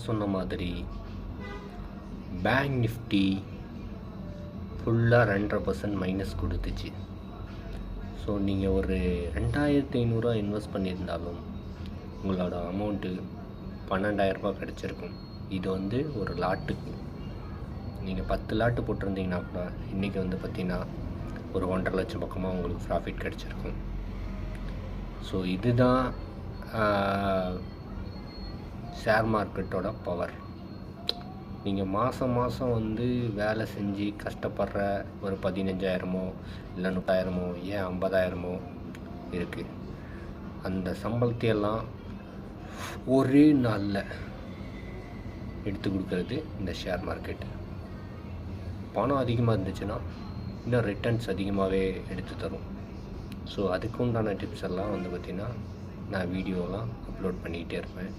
சொன்ன மாதிரி bank Nifty ஃபுல்லாக 2.5% மைனஸ் கொடுத்துச்சு. ஸோ நீங்கள் ஒரு 2500 இன்வெஸ்ட் பண்ணியிருந்தாலும் உங்களோட அமௌண்ட்டு 12,000 ரூபாய் கிடச்சிருக்கும். இது வந்து ஒரு லாட்டுக்கு நீங்கள் 10 லாட்டு போட்டிருந்தீங்கன்னா கூட இன்றைக்கி வந்து பார்த்திங்கன்னா ஒரு 1.5 லட்சம் பக்கமாக உங்களுக்கு ப்ராஃபிட் கிடச்சிருக்கும். ஸோ இதுதான் ஷேர் மார்க்கெட்டோட பவர். நீங்கள் மாதம் வந்து வேலை செஞ்சு கஷ்டப்படுற ஒரு 15,000 இல்லை 30,000 ஏன் 50,000 இருக்குது. அந்த சம்பளத்தையெல்லாம் ஒரே நாளில் எடுத்து கொடுக்கறது இந்த ஷேர் மார்க்கெட். பணம் அதிகமாக இருந்துச்சுன்னா இன்னும் ரிட்டர்ன்ஸ் அதிகமாகவே எடுத்து தரும். ஸோ அதுக்கு உண்டான டிப்ஸ் எல்லாம் வந்து பார்த்திங்கன்னா நான் வீடியோலாம் அப்லோட் பண்ணிக்கிட்டே இருப்பேன்.